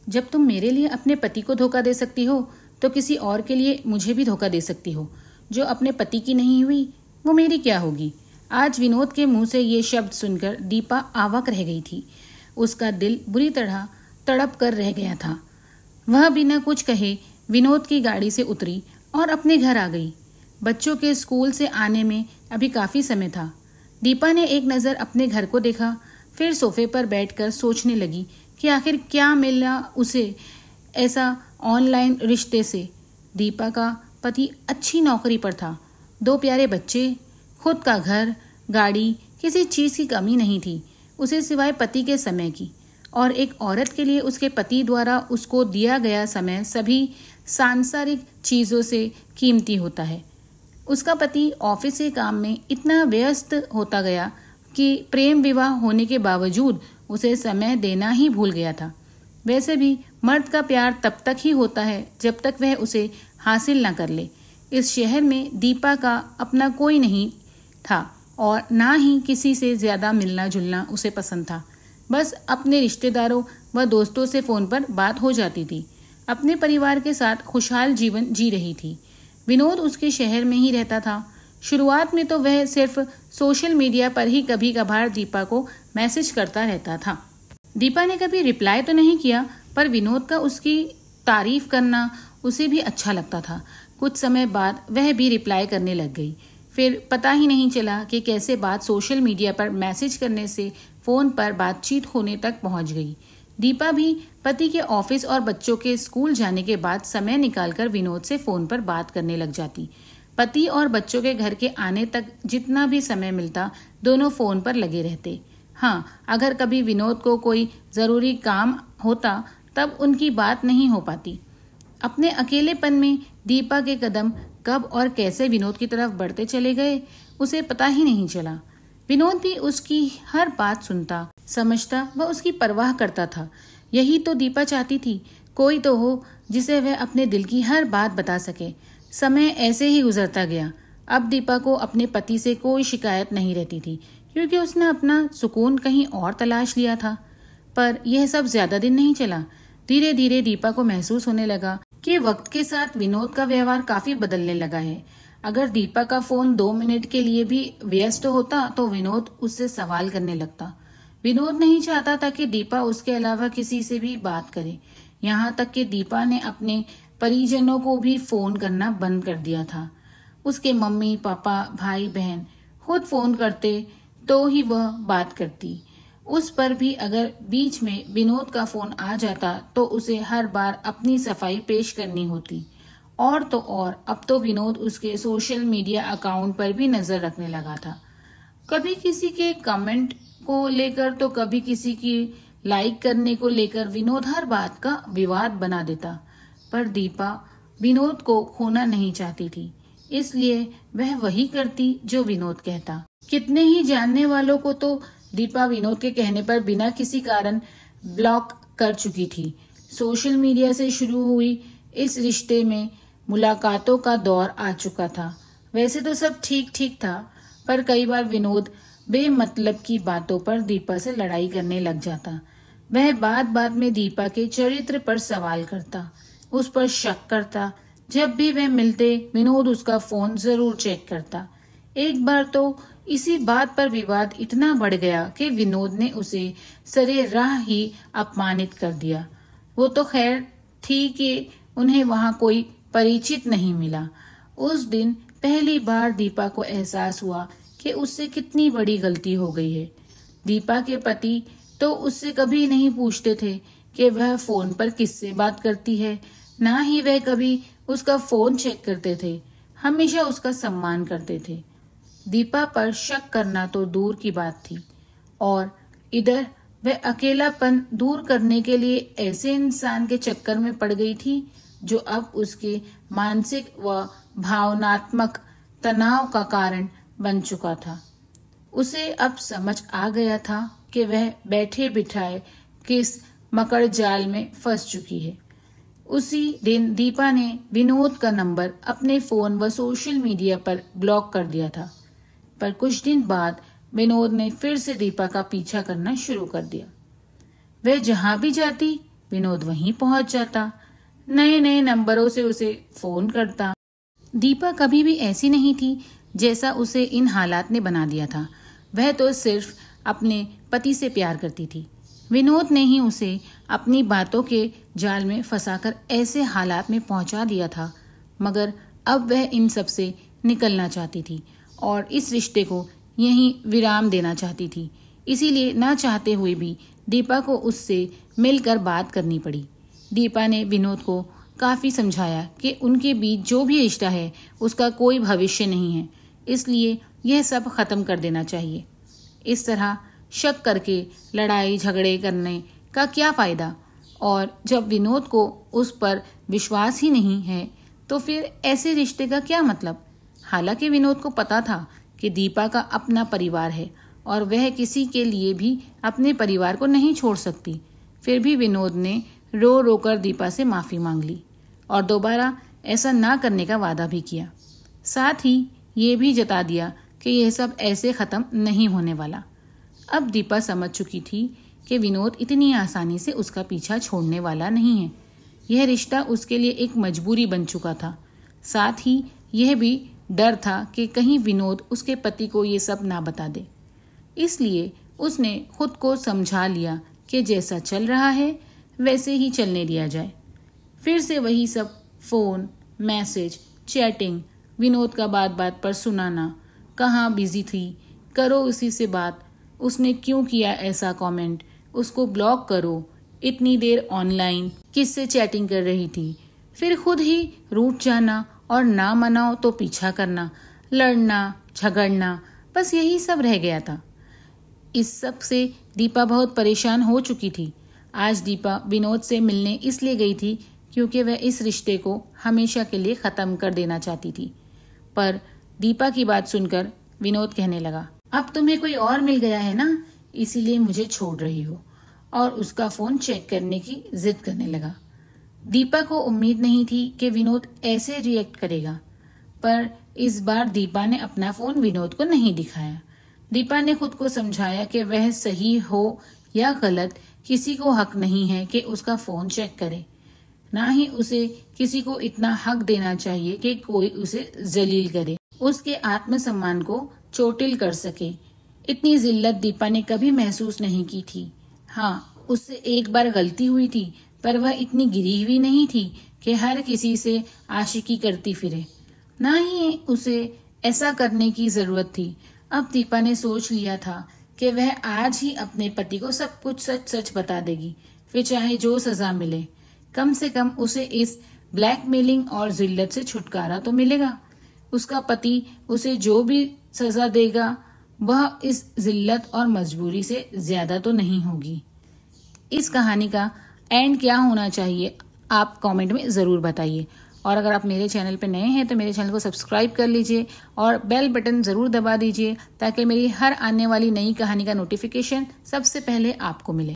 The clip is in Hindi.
जब तुम मेरे लिए अपने पति को धोखा दे सकती हो तो किसी और के लिए मुझे भी धोखा दे सकती हो। जो अपने पति की नहीं हुई वो मेरी क्या होगी। आज विनोद के मुंह से ये शब्द सुनकर दीपा अवाक रह गई थी। उसका दिल बुरी तरह तड़प कर रह गया था। वह बिना कुछ कहे विनोद की गाड़ी से उतरी और अपने घर आ गई। बच्चों के स्कूल से आने में अभी काफी समय था। दीपा ने एक नज़र अपने घर को देखा, फिर सोफे पर बैठकर सोचने लगी कि आखिर क्या मिला उसे ऐसा ऑनलाइन रिश्ते से। दीपा का पति अच्छी नौकरी पर था, 2 प्यारे बच्चे, खुद का घर, गाड़ी, किसी चीज़ की कमी नहीं थी उसे सिवाय पति के समय की। और एक औरत के लिए उसके पति द्वारा उसको दिया गया समय सभी सांसारिक चीज़ों से कीमती होता है। उसका पति ऑफिस के काम में इतना व्यस्त होता गया कि प्रेम विवाह होने के बावजूद उसे समय देना ही भूल गया था। वैसे भी मर्द का प्यार तब तक ही होता है जब तक वह उसे हासिल न कर ले। इस शहर में दीपा का अपना कोई नहीं था और ना ही किसी से ज्यादा मिलना जुलना उसे पसंद था। बस अपने रिश्तेदारों व दोस्तों से फोन पर बात हो जाती थी। अपने परिवार के साथ खुशहाल जीवन जी रही थी। विनोद उसके शहर में ही रहता था। शुरुआत में तो वह सिर्फ सोशल मीडिया पर ही कभी कभार दीपा को मैसेज करता रहता था। दीपा ने कभी रिप्लाई तो नहीं किया, पर विनोद का उसकी तारीफ करना उसे भी अच्छा लगता था। कुछ समय बाद वह भी रिप्लाई करने लग गई। फिर पता ही नहीं चला कि कैसे बात सोशल मीडिया पर मैसेज करने से फोन पर बातचीत होने तक पहुंच गई। दीपा भी पति के ऑफिस और बच्चों के स्कूल जाने के बाद समय निकालकर विनोद से फोन पर बात करने लग जाती। पति और बच्चों के घर के आने तक जितना भी समय मिलता दोनों फोन पर लगे रहते। हाँ, अगर कभी विनोद को कोई जरूरी काम होता तब उनकी बात नहीं हो पाती। अपने अकेलेपन में दीपा के कदम कब और कैसे विनोद की तरफ बढ़ते चले गए उसे पता ही नहीं चला। विनोद भी उसकी हर बात सुनता, समझता व उसकी परवाह करता था। यही तो दीपा चाहती थी, कोई तो हो जिसे वह अपने दिल की हर बात बता सके। समय ऐसे ही गुजरता गया। अब दीपा को अपने पति से कोई शिकायत नहीं रहती थी, क्योंकि उसने अपना सुकून कहीं और तलाश लिया था। पर यह सब ज्यादा दिन नहीं चला। धीरे धीरे दीपा को महसूस होने लगा कि वक्त के साथ विनोद का व्यवहार काफी बदलने लगा है। अगर दीपा का फोन 2 मिनट के लिए भी व्यस्त होता तो विनोद उससे सवाल करने लगता। विनोद नहीं चाहता था कि दीपा उसके अलावा किसी से भी बात करे। यहाँ तक कि दीपा ने अपने परिजनों को भी फोन करना बंद कर दिया था। उसके मम्मी पापा भाई बहन खुद फोन करते तो ही वह बात करती। उस पर भी अगर बीच में विनोद का फोन आ जाता तो उसे हर बार अपनी सफाई पेश करनी होती। और तो और अब तो विनोद उसके सोशल मीडिया अकाउंट पर भी नजर रखने लगा था। कभी किसी के कमेंट को लेकर तो कभी किसी की लाइक करने को लेकर विनोद हर बात का विवाद बना देता। पर दीपा विनोद को खोना नहीं चाहती थी, इसलिए वह वही करती जो विनोद कहता। कितने ही जानने वालों को तो दीपा विनोद के कहने पर बिना किसी कारण ब्लॉक कर चुकी थी। सोशल मीडिया से शुरू हुई इस रिश्ते में मुलाकातों का दौर आ चुका था। वैसे तो सब ठीक ठीक था, पर कई बार विनोद बेमतलब की बातों पर दीपा से लड़ाई करने लग जाता। वह बात बात में दीपा के चरित्र पर सवाल करता, उस पर शक करता। जब भी वह मिलते विनोद उसका फोन जरूर चेक करता। एक बार तो इसी बात पर विवाद इतना बढ़ गया कि विनोद ने उसे सरे राह ही अपमानित कर दिया। वो तो खैर थी कि उन्हें वहां कोई परिचित नहीं मिला। उस दिन पहली बार दीपा को एहसास हुआ कि उससे कितनी बड़ी गलती हो गई है। दीपा के पति तो उससे कभी नहीं पूछते थे कि वह फोन पर किससे बात करती है, ना ही वह कभी उसका फोन चेक करते थे। हमेशा उसका सम्मान करते थे। दीपा पर शक करना तो दूर की बात थी, और इधर वह अकेलापन दूर करने के लिए ऐसे इंसान के चक्कर में पड़ गई थी जो अब उसके मानसिक व भावनात्मक तनाव का कारण बन चुका था। उसे अब समझ आ गया था कि वह बैठे बिठाए किस मकड़ जाल में फंस चुकी है। उसी दिन दीपा ने विनोद का नंबर अपने फोन व सोशल मीडिया पर ब्लॉक कर दिया था। पर कुछ दिन बाद विनोद ने फिर से दीपा का पीछा करना शुरू कर दिया। वह जहां भी जाती विनोद वहीं पहुंच जाता, नए नए नंबरों से उसे फोन करता। दीपा कभी भी ऐसी नहीं थी जैसा उसे इन हालात ने बना दिया था। वह तो सिर्फ अपने पति से प्यार करती थी। विनोद ने ही उसे अपनी बातों के जाल में फंसाकर ऐसे हालात में पहुंचा दिया था, मगर अब वह इन सब से निकलना चाहती थी और इस रिश्ते को यहीं विराम देना चाहती थी। इसीलिए ना चाहते हुए भी दीपा को उससे मिलकर बात करनी पड़ी। दीपा ने विनोद को काफी समझाया कि उनके बीच जो भी रिश्ता है उसका कोई भविष्य नहीं है, इसलिए यह सब खत्म कर देना चाहिए। इस तरह शक करके लड़ाई झगड़े करने का क्या फायदा, और जब विनोद को उस पर विश्वास ही नहीं है तो फिर ऐसे रिश्ते का क्या मतलब। हालांकि विनोद को पता था कि दीपा का अपना परिवार है और वह किसी के लिए भी अपने परिवार को नहीं छोड़ सकती। फिर भी विनोद ने रो रो कर दीपा से माफी मांग ली और दोबारा ऐसा ना करने का वादा भी किया। साथ ही ये भी जता दिया कि यह सब ऐसे खत्म नहीं होने वाला। अब दीपा समझ चुकी थी कि विनोद इतनी आसानी से उसका पीछा छोड़ने वाला नहीं है। यह रिश्ता उसके लिए एक मजबूरी बन चुका था। साथ ही यह भी डर था कि कहीं विनोद उसके पति को ये सब ना बता दे। इसलिए उसने खुद को समझा लिया कि जैसा चल रहा है वैसे ही चलने दिया जाए। फिर से वही सब फोन, मैसेज, चैटिंग, विनोद का बात बात पर सुनाना, कहाँ बिजी थी, करो उसी से बात, उसने क्यों किया ऐसा कमेंट, उसको ब्लॉक करो, इतनी देर ऑनलाइन किससे चैटिंग कर रही थी, फिर खुद ही रूठ जाना और ना मनाओ तो पीछा करना, लड़ना झगड़ना, बस यही सब रह गया था। इस सब से दीपा बहुत परेशान हो चुकी थी। आज दीपा विनोद से मिलने इसलिए गई थी क्योंकि वह इस रिश्ते को हमेशा के लिए खत्म कर देना चाहती थी। पर दीपा की बात सुनकर विनोद कहने लगा, अब तुम्हें कोई और मिल गया है ना, इसीलिए मुझे छोड़ रही हो, और उसका फोन चेक करने की जिद करने लगा। दीपा को उम्मीद नहीं थी कि विनोद ऐसे रिएक्ट करेगा, पर इस बार दीपा ने अपना फोन विनोद को नहीं दिखाया। दीपा ने खुद को समझाया कि वह सही हो या गलत, किसी को हक नहीं है कि उसका फोन चेक करे, ना ही उसे किसी को इतना हक देना चाहिए कि कोई उसे जलील करे, उसके आत्मसम्मान को चोटिल कर सके। इतनी जिल्लत दीपा ने कभी महसूस नहीं की थी। हाँ, उससे एक बार गलती हुई थी, पर वह इतनी गिरी हुई नहीं थी कि हर किसी से आशिकी करती फिरे, ना ही उसे ऐसा करने की जरूरत थी। अब दीपा ने सोच लिया था कि वह आज ही अपने पति को सब कुछ सच सच बता देगी, फिर चाहे जो सजा मिले, कम से कम उसे इस ब्लैकमेलिंग और जिल्लत से छुटकारा तो मिलेगा। उसका पति उसे जो भी सजा देगा वह इस जिल्लत और मजबूरी से ज्यादा तो नहीं होगी। इस कहानी का एंड क्या होना चाहिए आप कमेंट में जरूर बताइए, और अगर आप मेरे चैनल पर नए हैं तो मेरे चैनल को सब्सक्राइब कर लीजिए और बेल बटन जरूर दबा दीजिए ताकि मेरी हर आने वाली नई कहानी का नोटिफिकेशन सबसे पहले आपको मिले।